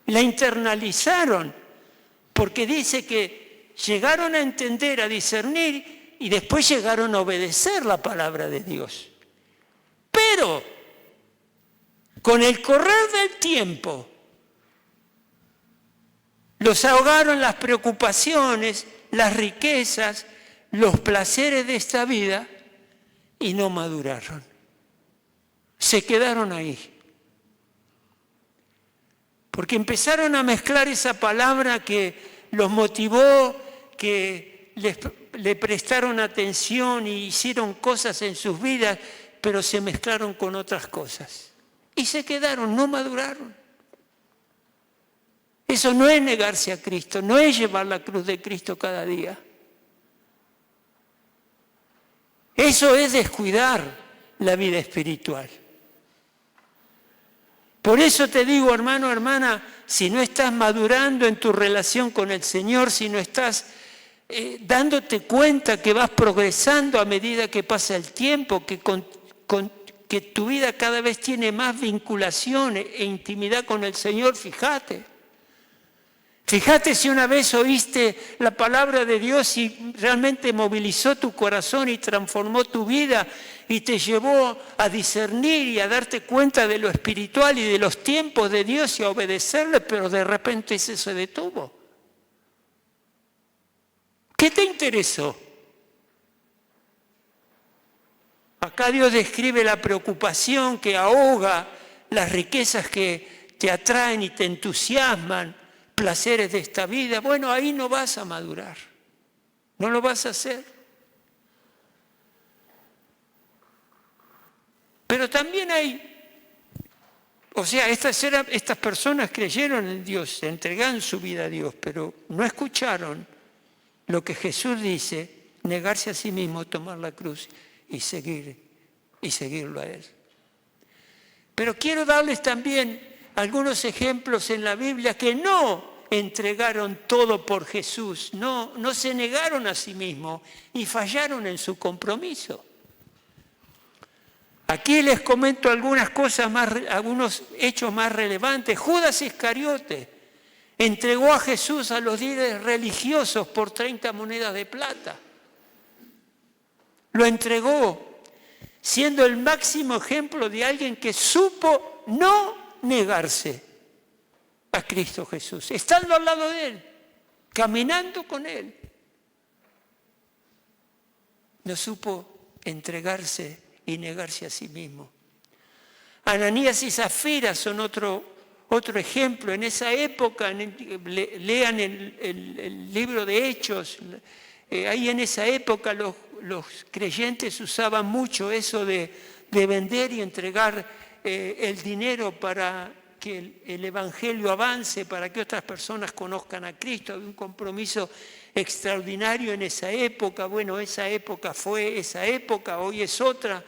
la internalizaron, porque dice que llegaron a entender, a discernir y después llegaron a obedecer la palabra de Dios. Pero con el correr del tiempo los ahogaron las preocupaciones, las riquezas, los placeres de esta vida y no maduraron. Se quedaron ahí. Porque empezaron a mezclar esa palabra que los motivó, que le prestaron atención y hicieron cosas en sus vidas, pero se mezclaron con otras cosas. Y se quedaron, no maduraron. Eso no es negarse a Cristo, no es llevar la cruz de Cristo cada día. Eso es descuidar la vida espiritual. Por eso te digo, hermano, hermana, si no estás madurando en tu relación con el Señor, si no estás dándote cuenta que vas progresando a medida que pasa el tiempo, que tu vida cada vez tiene más vinculación e intimidad con el Señor, fíjate. Fíjate si una vez oíste la palabra de Dios y realmente movilizó tu corazón y transformó tu vida y te llevó a discernir y a darte cuenta de lo espiritual y de los tiempos de Dios y a obedecerle, pero de repente eso se detuvo. ¿Qué te interesó? Acá Dios describe la preocupación que ahoga, las riquezas que te atraen y te entusiasman, placeres de esta vida. Bueno, ahí no vas a madurar, no lo vas a hacer. Pero también hay, o sea, estas personas creyeron en Dios, se entregaron su vida a Dios, pero no escucharon lo que Jesús dice, negarse a sí mismo, tomar la cruz y seguirlo a Él. Pero quiero darles también algunos ejemplos en la Biblia que no entregaron todo por Jesús, no se negaron a sí mismos y fallaron en su compromiso. Aquí les comento algunas cosas algunos hechos más relevantes. Judas Iscariote entregó a Jesús a los líderes religiosos por 30 monedas de plata. Lo entregó, siendo el máximo ejemplo de alguien que supo no negarse a Cristo Jesús, estando al lado de Él, caminando con Él. No supo entregarse y negarse a sí mismo. Ananías y Zafira son otro ejemplo. En esa época, lean el libro de Hechos, ahí en esa época los creyentes usaban mucho eso de vender y entregar el dinero para que el Evangelio avance, para que otras personas conozcan a Cristo. Había un compromiso extraordinario en esa época. Bueno, esa época fue esa época, hoy es otra.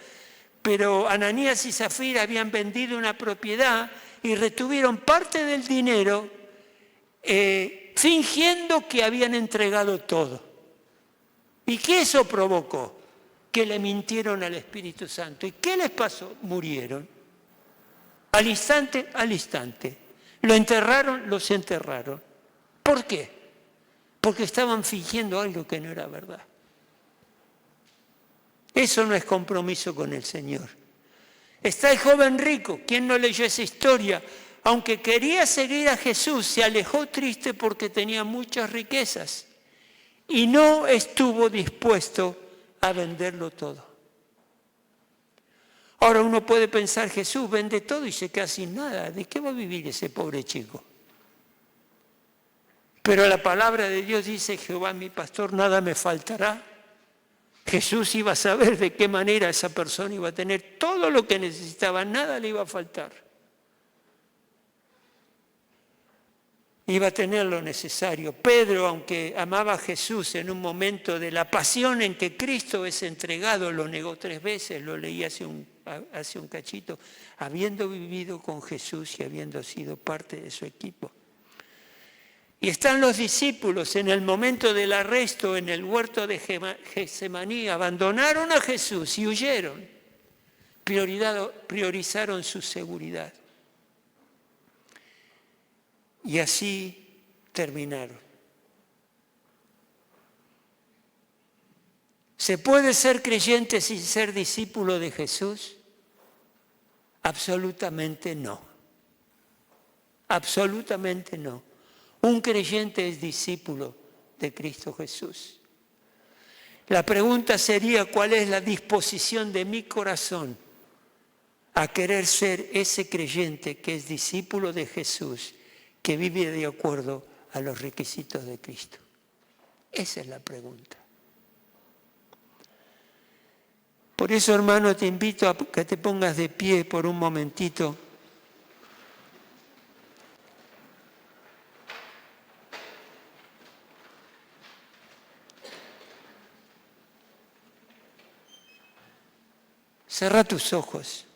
Pero Ananías y Zafira habían vendido una propiedad y retuvieron parte del dinero fingiendo que habían entregado todo. ¿Y qué eso provocó? que le mintieron al Espíritu Santo. ¿Y qué les pasó? Murieron. Al instante, al instante. Lo enterraron, los enterraron. ¿Por qué? Porque estaban fingiendo algo que no era verdad. Eso no es compromiso con el Señor. Está el joven rico. ¿Quién no leyó esa historia? Aunque quería seguir a Jesús, se alejó triste porque tenía muchas riquezas y no estuvo dispuesto a venderlo todo. Ahora uno puede pensar, Jesús vende todo y se queda sin nada. ¿De qué va a vivir ese pobre chico? Pero la palabra de Dios dice, Jehová mi pastor, nada me faltará. Jesús iba a saber de qué manera esa persona iba a tener todo lo que necesitaba, nada le iba a faltar. Iba a tener lo necesario. Pedro, aunque amaba a Jesús en un momento de la pasión en que Cristo es entregado, lo negó 3 veces, lo leí hace un cachito, habiendo vivido con Jesús y habiendo sido parte de su equipo. Y están los discípulos en el momento del arresto en el huerto de Getsemaní, abandonaron a Jesús y huyeron, priorizaron su seguridad. Y así terminaron. ¿Se puede ser creyente sin ser discípulo de Jesús? Absolutamente no. Absolutamente no. Un creyente es discípulo de Cristo Jesús. La pregunta sería, ¿cuál es la disposición de mi corazón a querer ser ese creyente que es discípulo de Jesús, que vive de acuerdo a los requisitos de Cristo? Esa es la pregunta. Por eso, hermano, te invito a que te pongas de pie por un momentito. Cerra tus ojos.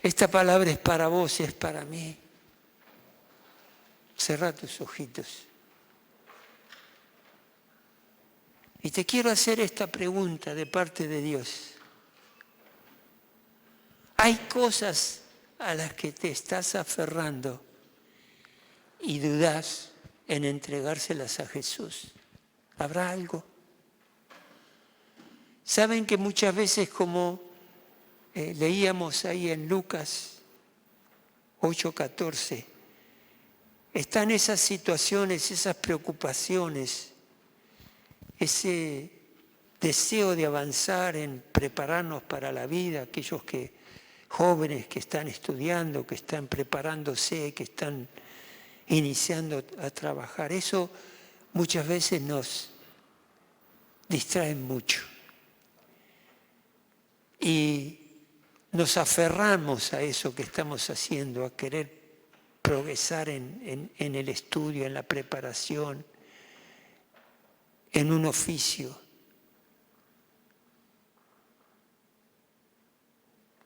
Esta palabra es para vos, es para mí. Cerra tus ojitos. Y te quiero hacer esta pregunta de parte de Dios. Hay cosas a las que te estás aferrando y dudas en entregárselas a Jesús. ¿Habrá algo? Saben que muchas veces, como leíamos ahí en Lucas 8:14, están esas situaciones, esas preocupaciones, ese deseo de avanzar en prepararnos para la vida, aquellos jóvenes que están estudiando, que están preparándose, que están iniciando a trabajar. Eso muchas veces nos distrae mucho. Y nos aferramos a eso que estamos haciendo, a querer progresar en el estudio, en la preparación, en un oficio.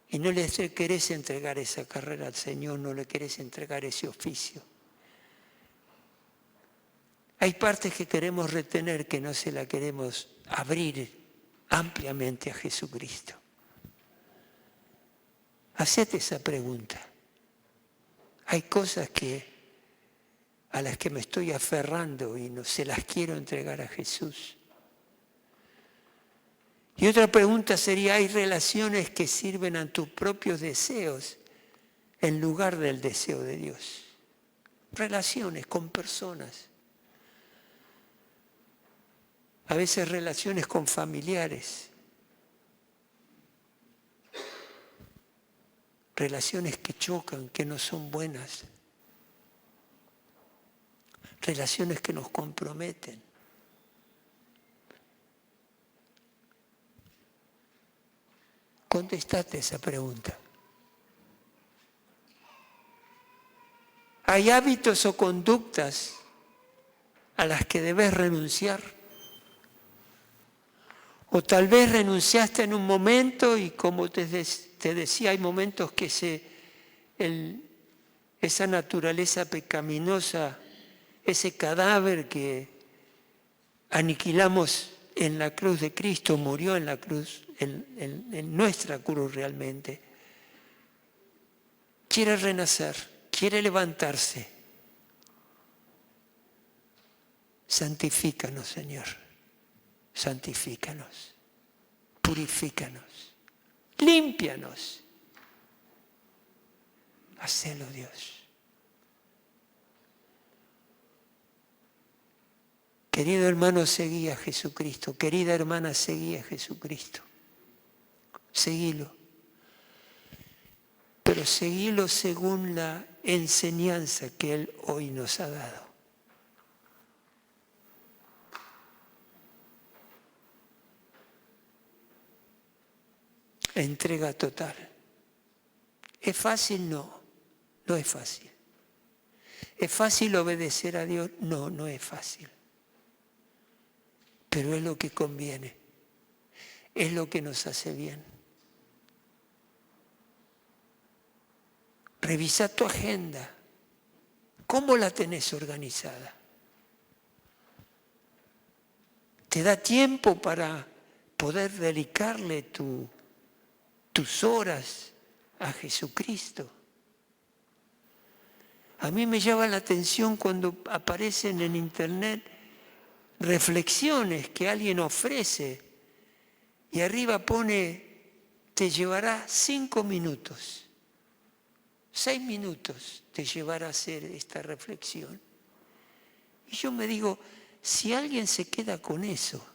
Y no le querés entregar esa carrera al Señor, no le querés entregar ese oficio. Hay partes que queremos retener que no se la queremos abrir ampliamente a Jesucristo. Hacete esa pregunta. Hay cosas a las que me estoy aferrando y no se las quiero entregar a Jesús. Y otra pregunta sería, ¿hay relaciones que sirven a tus propios deseos en lugar del deseo de Dios? Relaciones con personas. A veces relaciones con familiares. Relaciones que chocan, que no son buenas. Relaciones que nos comprometen. Contestate esa pregunta. ¿Hay hábitos o conductas a las que debes renunciar? O tal vez renunciaste en un momento y, como te decía, hay momentos que esa naturaleza pecaminosa, ese cadáver que aniquilamos en la cruz de Cristo, murió en la cruz, en nuestra cruz realmente. Quiere renacer, quiere levantarse. Santifícanos, Señor. Santifícanos. Purifícanos. Límpianos. Hacelo, Dios. Querido hermano, seguí a Jesucristo. Querida hermana, seguí a Jesucristo. Seguilo. Pero seguilo según la enseñanza que Él hoy nos ha dado. Entrega total. ¿Es fácil? No, no es fácil. ¿Es fácil obedecer a Dios? No, no es fácil. Pero es lo que conviene. Es lo que nos hace bien. Revisa tu agenda. ¿Cómo la tenés organizada? ¿Te da tiempo para poder dedicarle tus horas a Jesucristo? A mí me llama la atención cuando aparecen en internet reflexiones que alguien ofrece y arriba pone, te llevará 5 minutos, 6 minutos te llevará a hacer esta reflexión. Y yo me digo, si alguien se queda con eso,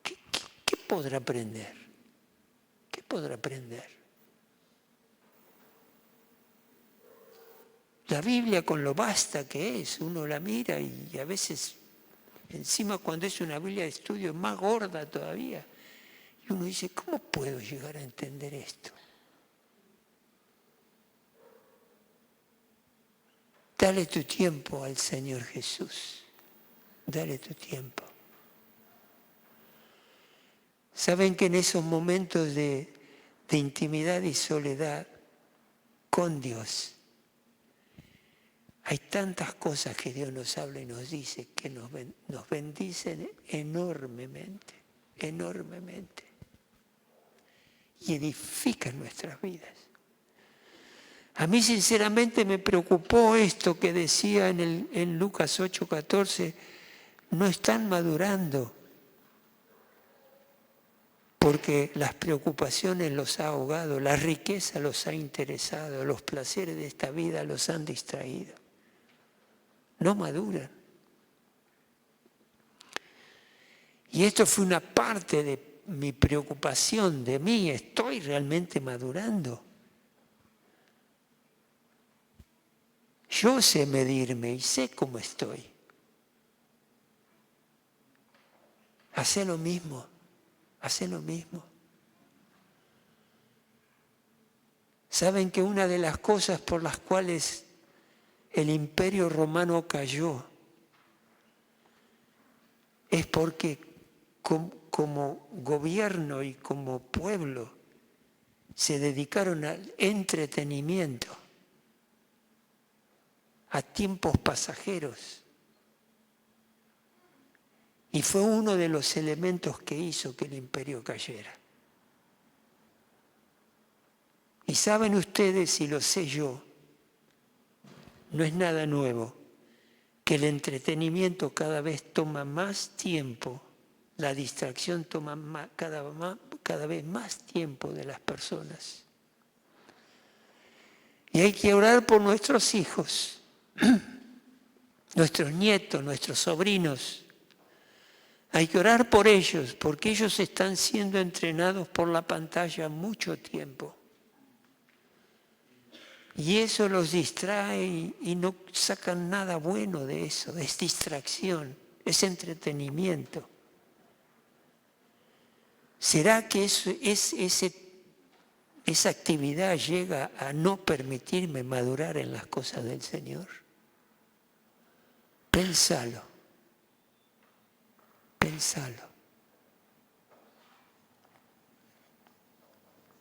¿qué podrá aprender? ¿Qué podrá aprender? La Biblia, con lo vasta que es, uno la mira y a veces, encima cuando es una Biblia de estudio, es más gorda todavía. Y uno dice, ¿cómo puedo llegar a entender esto? Dale tu tiempo al Señor Jesús. Dale tu tiempo. Saben que en esos momentos de intimidad y soledad con Dios, hay tantas cosas que Dios nos habla y nos dice que nos bendicen enormemente, enormemente. Y edifican nuestras vidas. A mí sinceramente me preocupó esto que decía en Lucas 8:14, no están madurando porque las preocupaciones los ha ahogado, la riqueza los ha interesado, los placeres de esta vida los han distraído. No maduran. Y esto fue una parte de mi preocupación, de mí, ¿estoy realmente madurando? Yo sé medirme y sé cómo estoy. Hacé lo mismo, hacé lo mismo. ¿Saben que una de las cosas por las cuales el Imperio Romano cayó es porque como gobierno y como pueblo se dedicaron al entretenimiento, a tiempos pasajeros? Y fue uno de los elementos que hizo que el imperio cayera. Y saben ustedes, y lo sé yo, no es nada nuevo, que el entretenimiento cada vez toma más tiempo, la distracción toma cada vez más tiempo de las personas. Y hay que orar por nuestros hijos, nuestros nietos, nuestros sobrinos. Hay que orar por ellos, porque ellos están siendo entrenados por la pantalla mucho tiempo. Y eso los distrae y no sacan nada bueno de eso. Es distracción, es entretenimiento. ¿Será que esa actividad llega a no permitirme madurar en las cosas del Señor? Pénsalo. Pénsalo.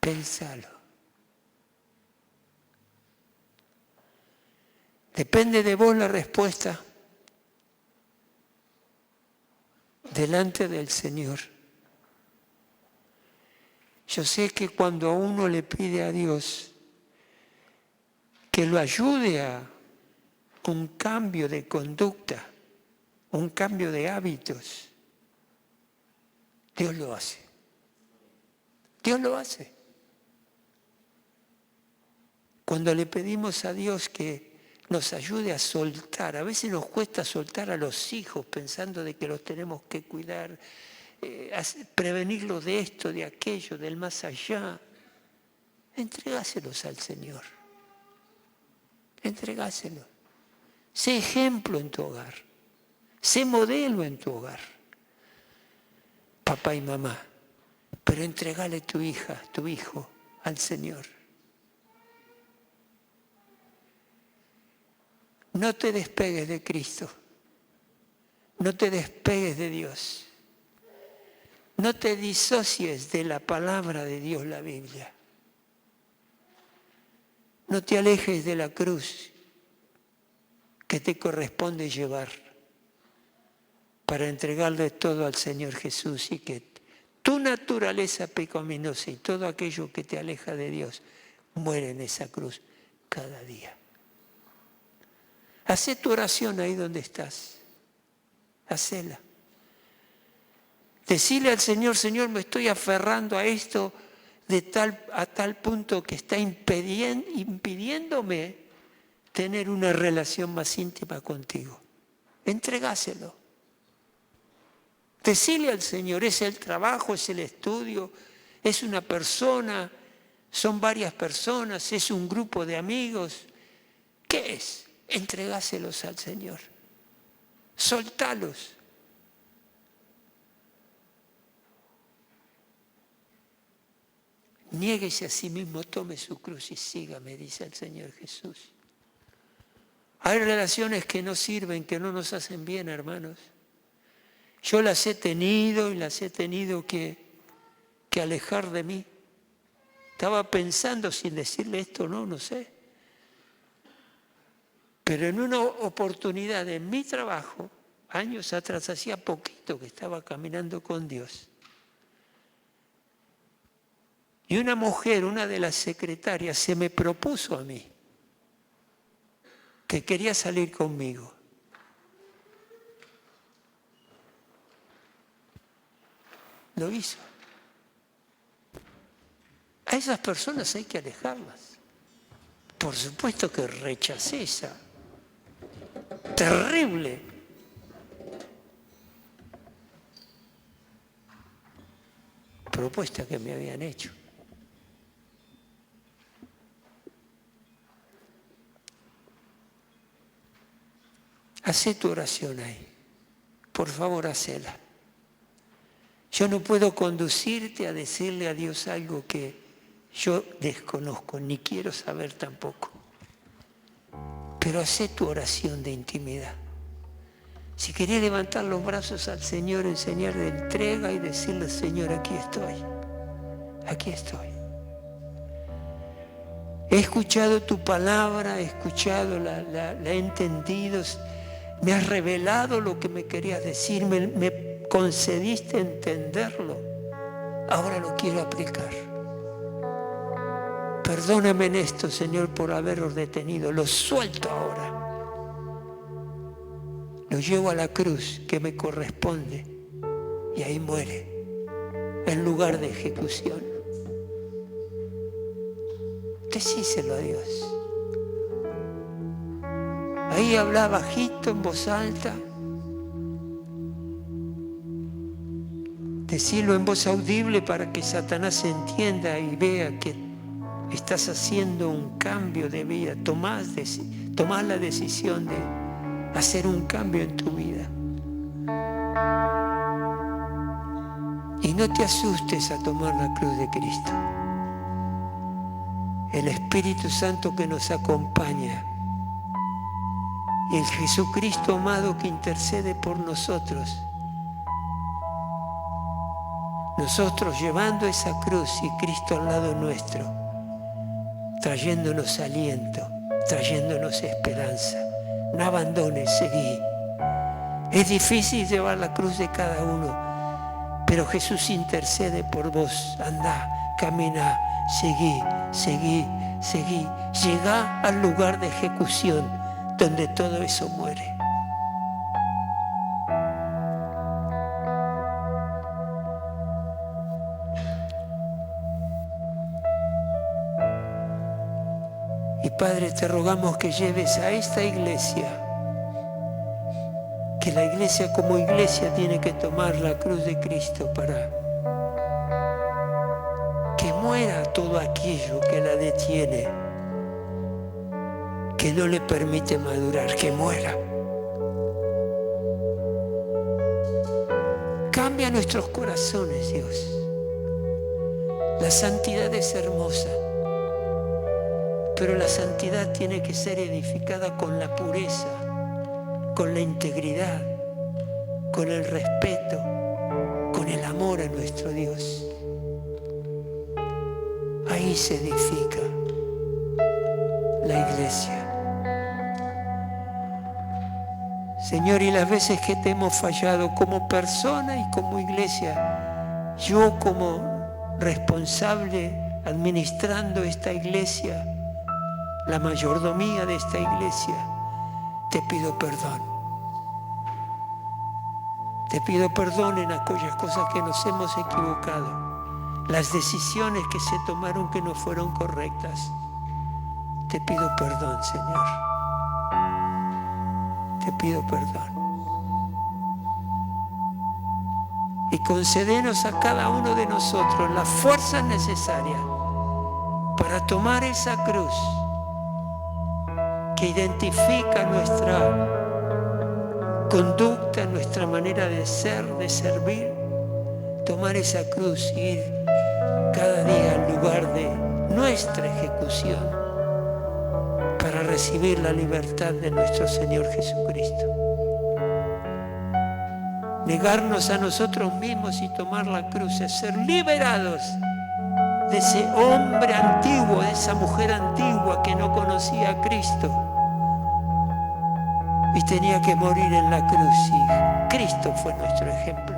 Pénsalo. Depende de vos la respuesta. delante del Señor. Yo sé que cuando uno le pide a Dios que lo ayude a un cambio de conducta, un cambio de hábitos, Dios lo hace. Dios lo hace. Cuando le pedimos a Dios que nos ayude a soltar, a veces nos cuesta soltar a los hijos pensando de que los tenemos que cuidar, prevenirlos de esto, de aquello, del más allá. Entregáselos al Señor. Entregáselos. Sé ejemplo en tu hogar. Sé modelo en tu hogar. Papá y mamá. Pero entregale tu hija, tu hijo al Señor. No te despegues de Cristo. No te despegues de Dios. No te disocies de la palabra de Dios, la Biblia. No te alejes de la cruz que te corresponde llevar para entregarle todo al Señor Jesús y que tu naturaleza pecaminosa y todo aquello que te aleja de Dios muere en esa cruz cada día. Hacé tu oración ahí donde estás. Hacela. Decile al Señor, Señor, me estoy aferrando a esto a tal punto que está impidiéndome tener una relación más íntima contigo. Entregáselo. Decile al Señor, es el trabajo, es el estudio, es una persona, son varias personas, es un grupo de amigos. ¿Qué es? Entregáselos al Señor. Soltalos. Niéguese a sí mismo, tome su cruz y sígame, dice el Señor Jesús. Hay relaciones que no sirven, que no nos hacen bien, hermanos. Yo las he tenido y las he tenido que alejar de mí. Estaba pensando sin decirle esto, no sé. Pero en una oportunidad en mi trabajo, años atrás, hacía poquito que estaba caminando con Dios. Y una mujer, una de las secretarias, se me propuso a mí que quería salir conmigo. Lo hizo. A esas personas hay que alejarlas. Por supuesto que rechacé esa terrible propuesta que me habían hecho. Hacé tu oración ahí. Por favor, hacela. Yo no puedo conducirte a decirle a Dios algo que yo desconozco, ni quiero saber tampoco. Pero hacé tu oración de intimidad. Si querés levantar los brazos al Señor en señal de entrega y decirle, Señor, aquí estoy. Aquí estoy. He escuchado tu palabra, he escuchado, la he entendido. Me has revelado lo que me querías decir, me concediste entenderlo. Ahora lo quiero aplicar. Perdóname en esto, Señor, por haberos detenido. Lo suelto ahora. Lo llevo a la cruz que me corresponde y ahí muere, en lugar de ejecución. Decíselo a Dios. Ahí habla bajito, en voz alta. Decilo en voz audible para que Satanás entienda y vea que estás haciendo un cambio de vida. Tomás la decisión de hacer un cambio en tu vida. Y no te asustes a tomar la cruz de Cristo. El Espíritu Santo que nos acompaña y el Jesucristo amado que intercede por nosotros. Nosotros llevando esa cruz y Cristo al lado nuestro, trayéndonos aliento, trayéndonos esperanza. No abandones, seguí. Es difícil llevar la cruz de cada uno, pero Jesús intercede por vos. Andá, camina, seguí, seguí, seguí. Llegá al lugar de ejecución donde todo eso muere. Y Padre, te rogamos que lleves a esta iglesia, que la iglesia como iglesia tiene que tomar la cruz de Cristo para que muera todo aquello que la detiene, que no le permite madurar, que muera. Cambia nuestros corazones, Dios. La santidad es hermosa, pero la santidad tiene que ser edificada con la pureza, con la integridad, con el respeto, con el amor a nuestro Dios. Ahí se edifica la iglesia. Señor, y las veces que te hemos fallado como persona y como iglesia, yo como responsable administrando esta iglesia, la mayordomía de esta iglesia, te pido perdón. Te pido perdón en aquellas cosas que nos hemos equivocado, las decisiones que se tomaron que no fueron correctas. Te pido perdón, Señor. Te pido perdón. Y concédenos a cada uno de nosotros las fuerzas necesarias para tomar esa cruz que identifica nuestra conducta, nuestra manera de ser, de servir. Tomar esa cruz y ir cada día al lugar de nuestra ejecución para recibir la libertad de nuestro Señor Jesucristo. Negarnos a nosotros mismos y tomar la cruz es ser liberados de ese hombre antiguo, de esa mujer antigua que no conocía a Cristo y tenía que morir en la cruz, y Cristo fue nuestro ejemplo.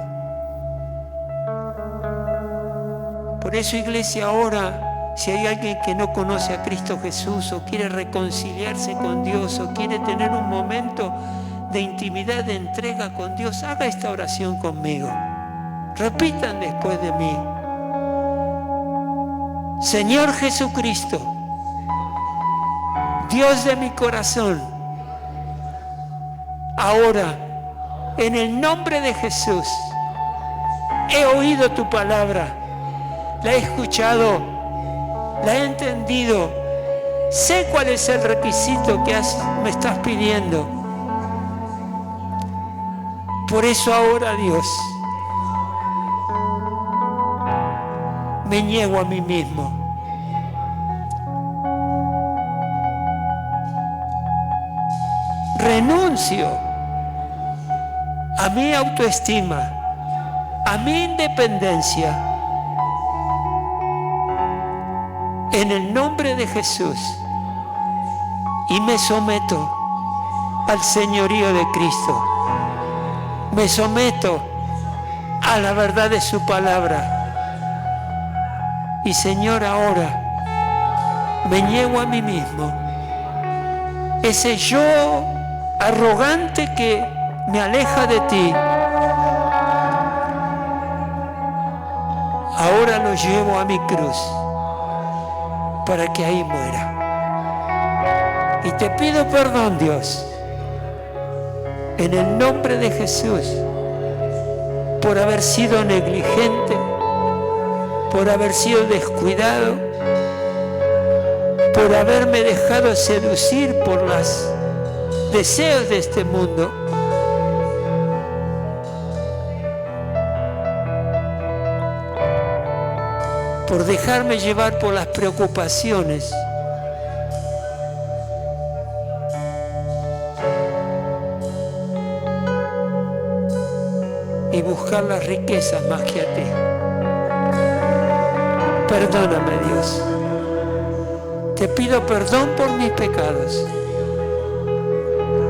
Por eso, iglesia, ahora, si hay alguien que no conoce a Cristo Jesús o quiere reconciliarse con Dios o quiere tener un momento de intimidad, de entrega con Dios, haga esta oración conmigo. Repitan después de mí. Señor Jesucristo, Dios de mi corazón, ahora, en el nombre de Jesús, he oído tu palabra, la he escuchado, la he entendido, sé cuál es el requisito que me estás pidiendo. Por eso ahora, Dios, me niego a mí mismo. Renuncio a mi autoestima, a mi independencia. En el nombre de Jesús, y me someto al señorío de Cristo. Me someto a la verdad de su palabra. Y Señor, ahora me niego a mí mismo. Ese yo arrogante que me aleja de ti, ahora lo llevo a mi cruz para que ahí muera. Y te pido perdón, Dios, en el nombre de Jesús, por haber sido negligente, por haber sido descuidado, por haberme dejado seducir por los deseos de este mundo. Por dejarme llevar por las preocupaciones. Y buscar las riquezas más que a ti. Perdóname, Dios. Te pido perdón por mis pecados.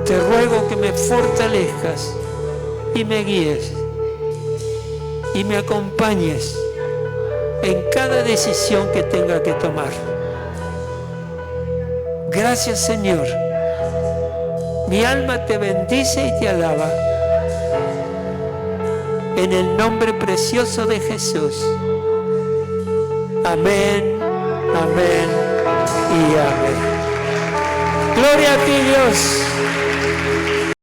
Te ruego que me fortalezcas y me guíes y me acompañes en cada decisión que tenga que tomar. Gracias, Señor. Mi alma te bendice y te alaba. En el nombre precioso de Jesús. Amén, amén y amén. Gloria a ti, Dios.